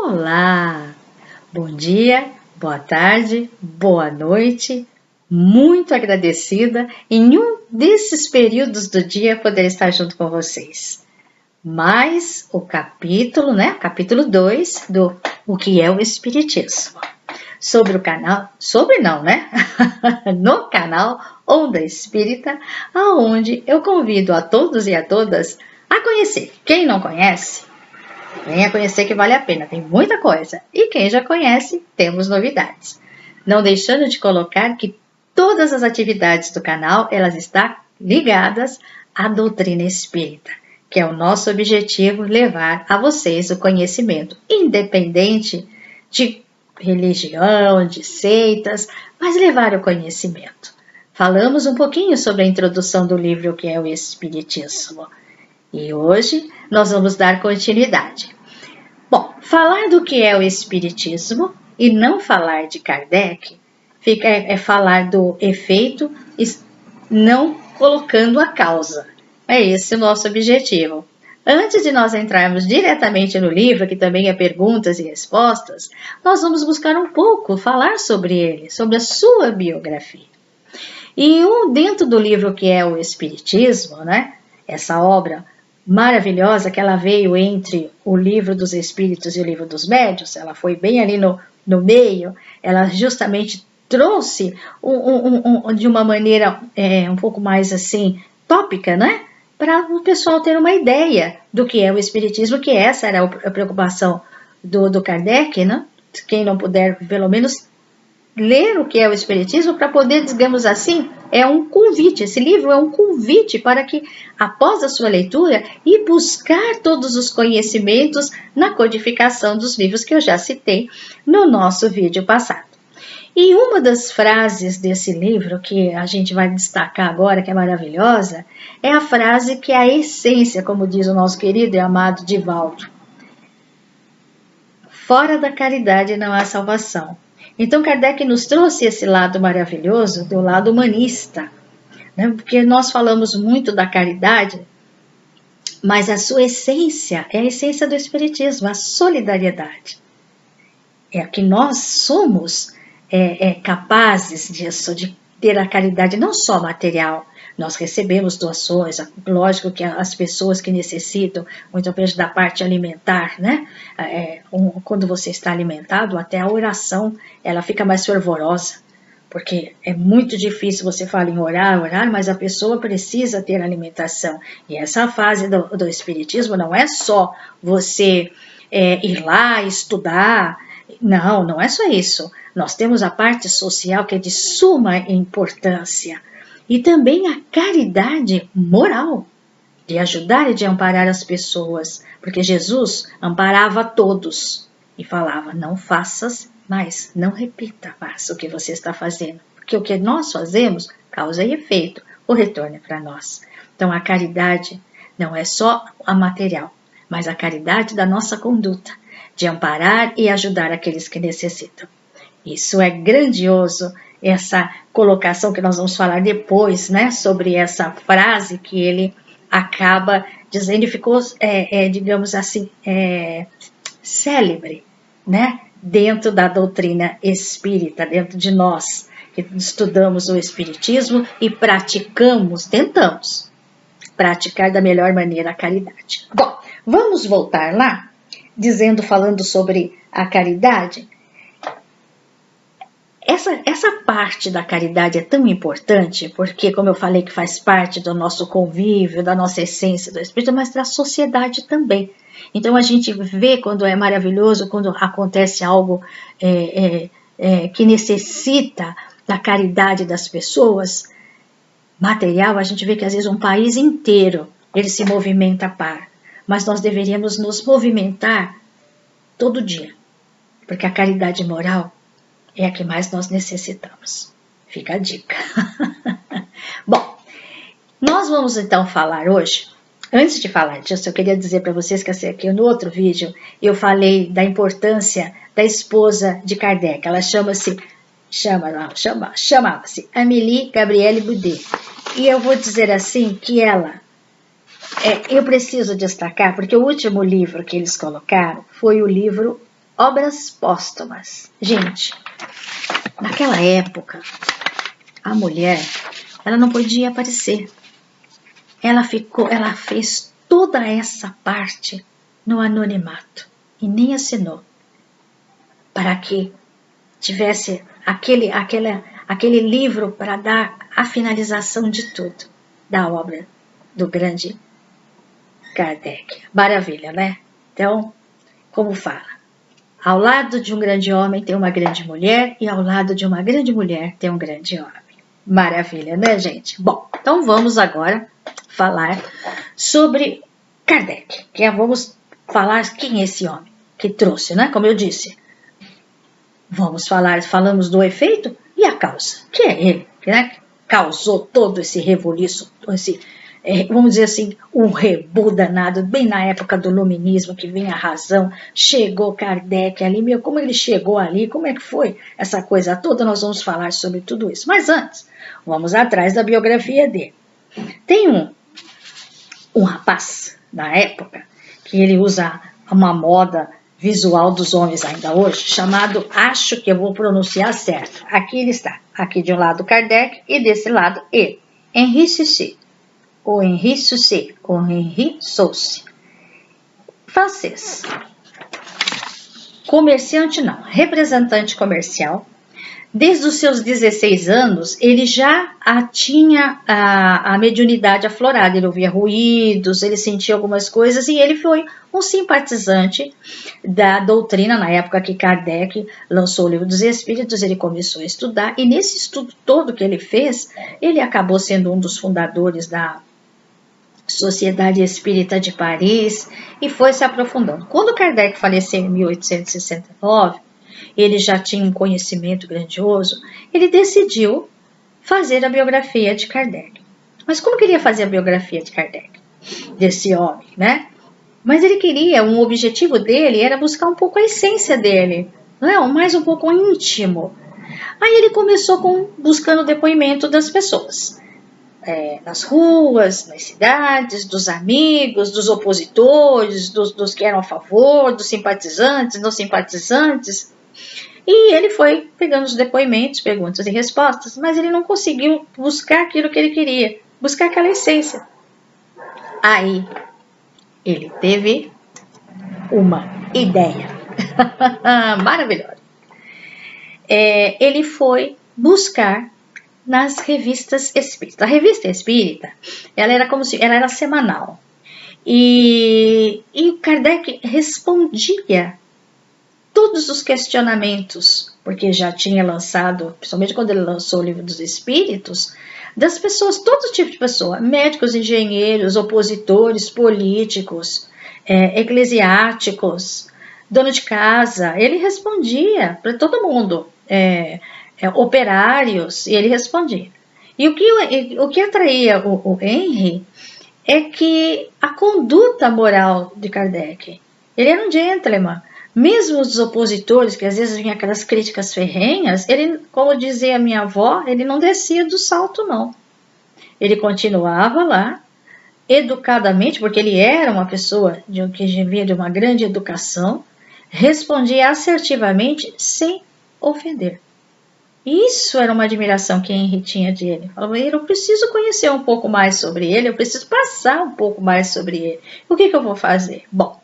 Olá! Bom dia, boa tarde, boa noite. Muito agradecida em um desses períodos do dia poder estar junto com vocês. Mais o capítulo, Capítulo 2 do O que é o Espiritismo. Sobre o canal, no canal Onda Espírita, aonde eu convido a todos e a todas a conhecer. Quem não conhece, venha conhecer que vale a pena, tem muita coisa. E quem já conhece, temos novidades. Não deixando de colocar que todas as atividades do canal, elas estão ligadas à doutrina espírita, que é o nosso objetivo, levar a vocês o conhecimento, independente de religião, de seitas, mas levar o conhecimento. Falamos um pouquinho sobre a introdução do livro, o que é o Espiritismo. E hoje nós vamos dar continuidade. Bom, falar do que é o Espiritismo e não falar de Kardec é falar do efeito, não colocando a causa. É esse o nosso objetivo. Antes de nós entrarmos diretamente no livro, que também é perguntas e respostas, nós vamos buscar um pouco falar sobre ele, sobre a sua biografia. E dentro do livro que é o Espiritismo, essa obra maravilhosa que ela veio entre o livro dos Espíritos e o livro dos Médiuns, ela foi bem ali no meio, ela justamente trouxe de uma maneira um pouco mais assim, tópica, para o pessoal ter uma ideia do que é o Espiritismo, que essa era a preocupação do Kardec, Quem não puder, pelo menos, ler o que é o Espiritismo, para poder, digamos assim, é um convite, esse livro é um convite para que, após a sua leitura, ir buscar todos os conhecimentos na codificação dos livros que eu já citei no nosso vídeo passado. E uma das frases desse livro, que a gente vai destacar agora, que é maravilhosa, é a frase que é a essência, como diz o nosso querido e amado Divaldo. Fora da caridade não há salvação. Então Kardec nos trouxe esse lado maravilhoso, do lado humanista, porque nós falamos muito da caridade, mas a sua essência é a essência do Espiritismo, a solidariedade. É que nós somos capazes disso, de ter a caridade não só material. Nós recebemos doações, lógico que as pessoas que necessitam, muitas vezes da parte alimentar, quando você está alimentado, até a oração, ela fica mais fervorosa, porque é muito difícil, você fala em orar, mas a pessoa precisa ter alimentação. E essa fase do Espiritismo não é só você ir lá estudar, não é só isso. Nós temos a parte social que é de suma importância. E também a caridade moral, de ajudar e de amparar as pessoas. Porque Jesus amparava todos e falava, não faças mais, não repita mais o que você está fazendo. Porque o que nós fazemos, causa e efeito, o retorno é para nós. Então a caridade não é só a material, mas a caridade da nossa conduta, de amparar e ajudar aqueles que necessitam. Isso é grandioso, essa colocação que nós vamos falar depois, sobre essa frase que ele acaba dizendo, e ficou, digamos assim, célebre, dentro da doutrina espírita, dentro de nós, que estudamos o Espiritismo e tentamos praticar da melhor maneira a caridade. Bom, vamos voltar lá, falando sobre a caridade. Essa parte da caridade é tão importante, porque, como eu falei, que faz parte do nosso convívio, da nossa essência do Espírito, mas da sociedade também. Então, a gente vê quando é maravilhoso, quando acontece algo que necessita da caridade das pessoas, material, a gente vê que às vezes um país inteiro, ele se movimenta para. Mas nós deveríamos nos movimentar todo dia, porque a caridade moral é a que mais nós necessitamos. Fica a dica. Bom, nós vamos então falar hoje. Antes de falar disso, eu queria dizer para vocês que no outro vídeo eu falei da importância da esposa de Kardec. Ela chamava-se Amélie Gabrielle Boudet. E eu vou dizer assim que ela, eu preciso destacar, porque o último livro que eles colocaram foi o livro obras póstumas. Gente, naquela época, a mulher, ela não podia aparecer. Ela fez toda essa parte no anonimato e nem assinou para que tivesse aquele livro para dar a finalização de tudo da obra do grande Kardec. Maravilha, né? Então, como fala, ao lado de um grande homem tem uma grande mulher e ao lado de uma grande mulher tem um grande homem. Maravilha, né, gente? Bom, então vamos agora falar sobre Kardec, vamos falar quem é esse homem que trouxe, né? Como eu disse, falamos do efeito e a causa, que é ele, né? Causou todo esse rebuliço, vamos dizer assim, um rebu danado, bem na época do Iluminismo, que vem a razão, chegou Kardec ali, como ele chegou ali, como é que foi essa coisa toda, nós vamos falar sobre tudo isso. Mas antes, vamos atrás da biografia dele. Tem um rapaz, na época, que ele usa uma moda visual dos homens ainda hoje, chamado, acho que eu vou pronunciar certo, aqui ele está, aqui de um lado Kardec e desse lado ele, Henri Saucy, ou Henri Saucy, ou Henri Saucy, francês, comerciante não, representante comercial. Desde os seus 16 anos, ele já tinha a mediunidade aflorada, ele ouvia ruídos, ele sentia algumas coisas e ele foi um simpatizante da doutrina. Na época que Kardec lançou o Livro dos Espíritos, ele começou a estudar e nesse estudo todo que ele fez, ele acabou sendo um dos fundadores da Sociedade Espírita de Paris e foi se aprofundando. Quando Kardec faleceu em 1869, ele já tinha um conhecimento grandioso, ele decidiu fazer a biografia de Kardec. Mas como queria fazer a biografia de Kardec? Desse homem, né? Mas ele queria, um objetivo dele era buscar um pouco a essência dele, não é? Mais um pouco íntimo. Aí ele começou buscando o depoimento das pessoas. Nas ruas, nas cidades, dos amigos, dos opositores, dos que eram a favor, dos simpatizantes, não simpatizantes. E ele foi pegando os depoimentos, perguntas e respostas, mas ele não conseguiu buscar aquilo que ele queria, buscar aquela essência. Aí, ele teve uma ideia maravilhosa. Ele foi buscar nas revistas espíritas. A revista espírita, ela era semanal. E Kardec respondia todos os questionamentos, porque já tinha lançado, principalmente quando ele lançou o Livro dos Espíritos, das pessoas, todo tipo de pessoa, médicos, engenheiros, opositores, políticos, eclesiásticos, dono de casa, ele respondia para todo mundo, operários, e ele respondia. E o que atraía o Henri é que a conduta moral de Kardec, ele era um gentleman. Mesmo os opositores, que às vezes vinham aquelas críticas ferrenhas, ele, como dizia a minha avó, ele não descia do salto, não. Ele continuava lá, educadamente, porque ele era uma pessoa que vinha de uma grande educação, respondia assertivamente, sem ofender. Isso era uma admiração que Henri tinha de ele. Falava, eu preciso conhecer um pouco mais sobre ele, eu preciso passar um pouco mais sobre ele. O que eu vou fazer? Bom,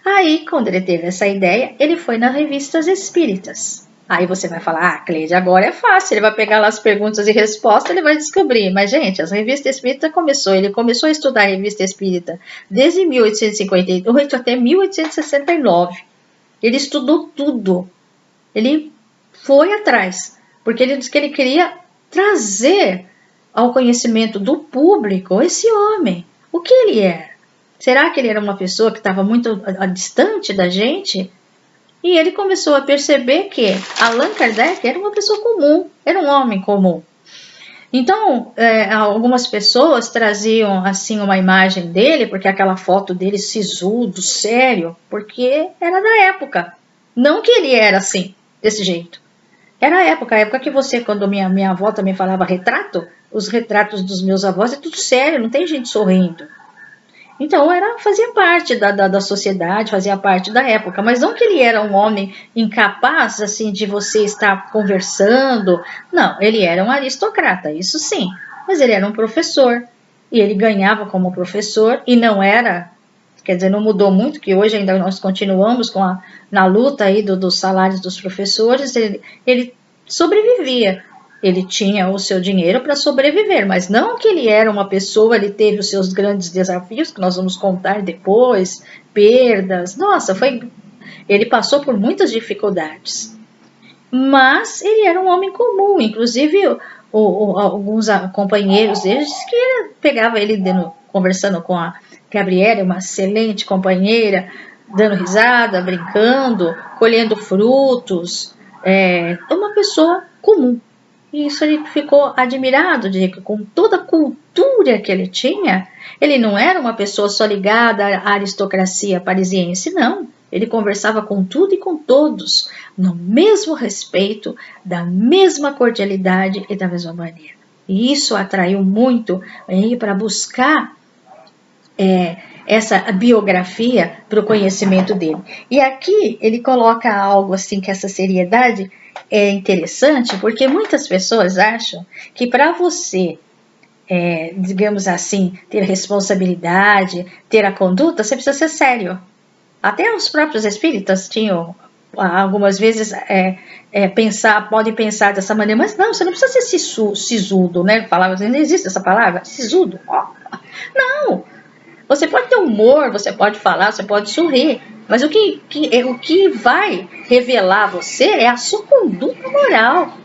aí, quando ele teve essa ideia, ele foi nas revistas espíritas. Aí você vai falar, Cleide, agora é fácil, ele vai pegar lá as perguntas e respostas, ele vai descobrir. Mas, gente, as revistas espíritas ele começou a estudar a revista espírita desde 1858 até 1869. Ele estudou tudo. Ele foi atrás, porque ele disse que ele queria trazer ao conhecimento do público esse homem. O que ele era? Será que ele era uma pessoa que estava muito distante da gente? E ele começou a perceber que Allan Kardec era uma pessoa comum, era um homem comum. Então, algumas pessoas traziam assim uma imagem dele, porque aquela foto dele sisudo, sério, porque era da época. Não que ele era assim, desse jeito. Era a época que você, quando minha avó também falava retrato, os retratos dos meus avós é tudo sério, não tem gente sorrindo. Então fazia parte da sociedade, fazia parte da época, mas não que ele era um homem incapaz assim de você estar conversando, não, ele era um aristocrata, isso sim, mas ele era um professor, e ele ganhava como professor, e não era, quer dizer, não mudou muito, que hoje ainda nós continuamos na luta aí dos salários dos professores, ele sobrevivia. Ele tinha o seu dinheiro para sobreviver, mas não que ele era uma pessoa, ele teve os seus grandes desafios, que nós vamos contar depois, perdas. Nossa, ele passou por muitas dificuldades. Mas ele era um homem comum, inclusive alguns companheiros deles que pegava ele conversando com a Gabriela, uma excelente companheira, dando risada, brincando, colhendo frutos. Uma pessoa comum. E isso ele ficou admirado de que com toda a cultura que ele tinha, ele não era uma pessoa só ligada à aristocracia parisiense, não. Ele conversava com tudo e com todos, no mesmo respeito, da mesma cordialidade e da mesma maneira. E isso atraiu muito para buscar essa biografia para o conhecimento dele. E aqui ele coloca algo assim, que essa seriedade é interessante, porque muitas pessoas acham que para você, digamos assim, ter responsabilidade, ter a conduta, você precisa ser sério. Até os próprios espíritas tinham, algumas vezes, podem pensar dessa maneira, mas não, você não precisa ser sisudo, né? Não existe essa palavra, sisudo. Não! Você pode ter humor, você pode falar, você pode sorrir, mas o que vai revelar você é a sua conduta moral,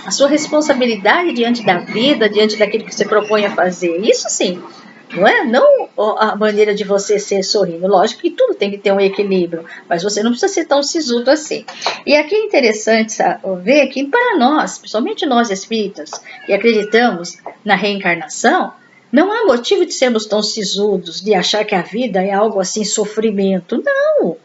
a sua responsabilidade diante da vida, diante daquilo que você propõe a fazer. Isso sim, não é? Não a maneira de você ser sorrindo. Lógico que tudo tem que ter um equilíbrio, mas você não precisa ser tão sisudo assim. E aqui é interessante ver que para nós, principalmente nós espíritas, que acreditamos na reencarnação, não há motivo de sermos tão sisudos, de achar que a vida é algo assim, sofrimento. Não!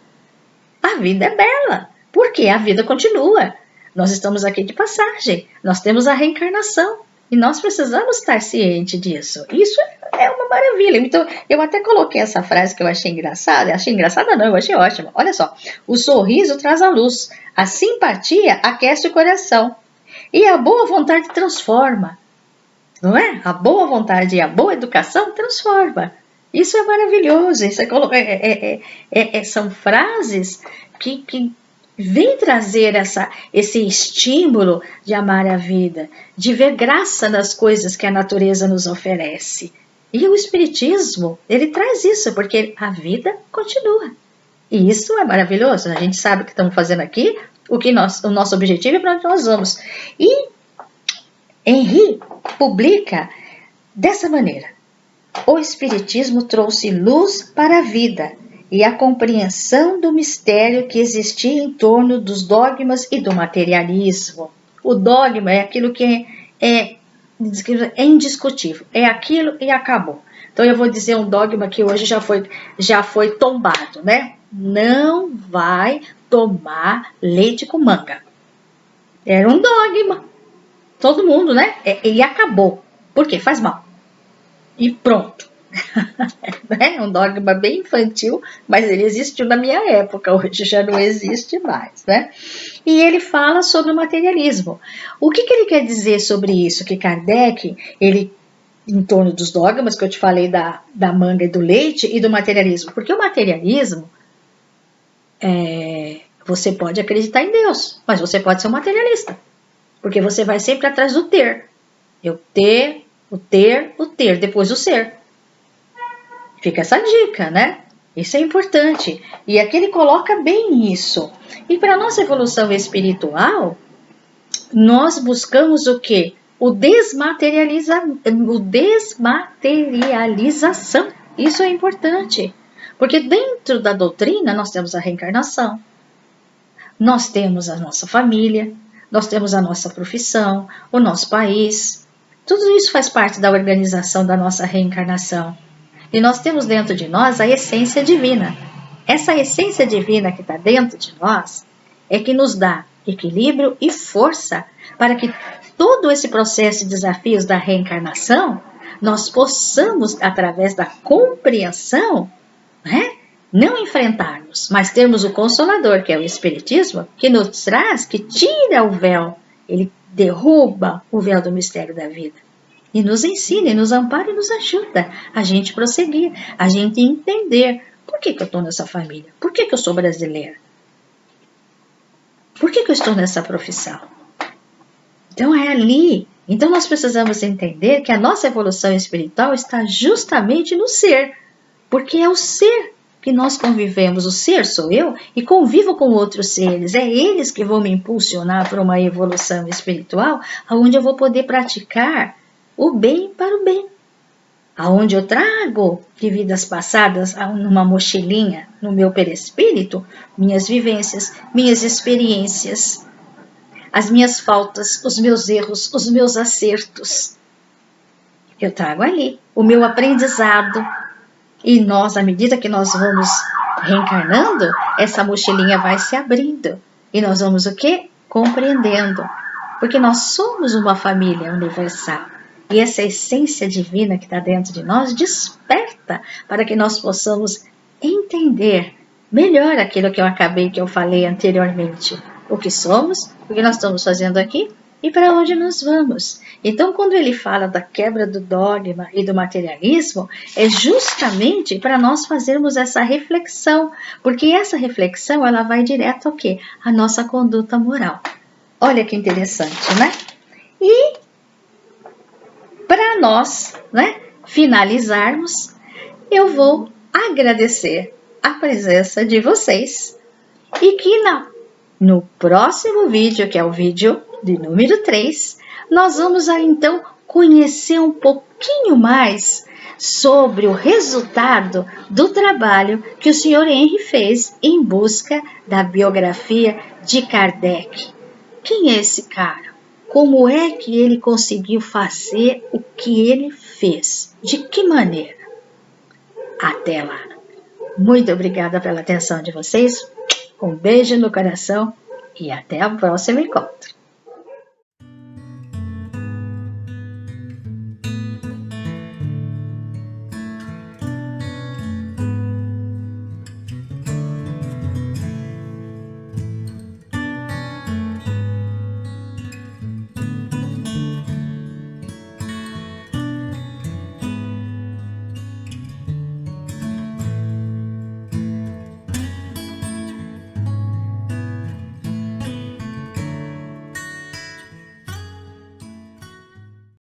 A vida é bela, porque a vida continua. Nós estamos aqui de passagem, nós temos a reencarnação e nós precisamos estar cientes disso. Isso é uma maravilha. Então, eu até coloquei essa frase que eu achei engraçada. Achei engraçada não, eu achei ótima. Olha só, o sorriso traz a luz, a simpatia aquece o coração e a boa vontade transforma. Não é? A boa vontade e a boa educação transforma. Isso é maravilhoso. Isso são frases que vêm trazer esse estímulo de amar a vida, de ver graça nas coisas que a natureza nos oferece. E o Espiritismo, ele traz isso, porque a vida continua. E isso é maravilhoso. A gente sabe o que estamos fazendo aqui, o nosso objetivo é para onde nós vamos. E Henri publica dessa maneira: o Espiritismo trouxe luz para a vida e a compreensão do mistério que existia em torno dos dogmas e do materialismo. O dogma é aquilo que é indiscutível, é aquilo e acabou. Então eu vou dizer um dogma que hoje já foi tombado, né? Não vai tomar leite com manga. Era um dogma. Todo mundo, né? E acabou. Por quê? Faz mal. E pronto. É um dogma bem infantil, mas ele existiu na minha época, hoje já não existe mais, né? E ele fala sobre o materialismo. O que ele quer dizer sobre isso? Que Kardec, em torno dos dogmas, que eu te falei da manga e do leite, e do materialismo. Porque o materialismo, você pode acreditar em Deus, mas você pode ser um materialista. Porque você vai sempre atrás do ter. Eu ter, o ter, depois o ser. Fica essa dica, né? Isso é importante. E aqui ele coloca bem isso. E para a nossa evolução espiritual, nós buscamos o quê? O desmaterialização. Isso é importante. Porque dentro da doutrina nós temos a reencarnação. Nós temos a nossa família. Nós temos a nossa profissão, o nosso país. Tudo isso faz parte da organização da nossa reencarnação. E nós temos dentro de nós a essência divina. Essa essência divina que está dentro de nós é que nos dá equilíbrio e força para que todo esse processo de desafios da reencarnação nós possamos, através da compreensão, né, não enfrentarmos, mas termos o Consolador, que é o Espiritismo, que nos traz, que tira o véu, ele derruba o véu do mistério da vida. E nos ensina, e nos ampara e nos ajuda a gente prosseguir, a gente entender por que eu estou nessa família, por que eu sou brasileira, por que eu estou nessa profissão. Então é ali. Então nós precisamos entender que a nossa evolução espiritual está justamente no ser, porque é o ser que nós convivemos, o ser sou eu, e convivo com outros seres, é eles que vão me impulsionar para uma evolução espiritual, onde eu vou poder praticar o bem para o bem, aonde eu trago de vidas passadas numa mochilinha, no meu perispírito, minhas vivências, minhas experiências, as minhas faltas, os meus erros, os meus acertos. Eu trago ali o meu aprendizado. E nós, à medida que nós vamos reencarnando, essa mochilinha vai se abrindo. E nós vamos o quê? Compreendendo. Porque nós somos uma família universal. E essa essência divina que está dentro de nós desperta para que nós possamos entender melhor aquilo que eu falei anteriormente. O que somos, o que nós estamos fazendo aqui e para onde nós vamos. Então, quando ele fala da quebra do dogma e do materialismo, é justamente para nós fazermos essa reflexão, porque essa reflexão ela vai direto ao quê? A nossa conduta moral. Olha que interessante, né? E para nós, né, finalizarmos, eu vou agradecer a presença de vocês e que no próximo vídeo, que é o vídeo de número 3, nós vamos então conhecer um pouquinho mais sobre o resultado do trabalho que o Sr. Henry fez em busca da biografia de Kardec. Quem é esse cara? Como é que ele conseguiu fazer o que ele fez? De que maneira? Até lá. Muito obrigada pela atenção de vocês. Um beijo no coração e até o próximo encontro.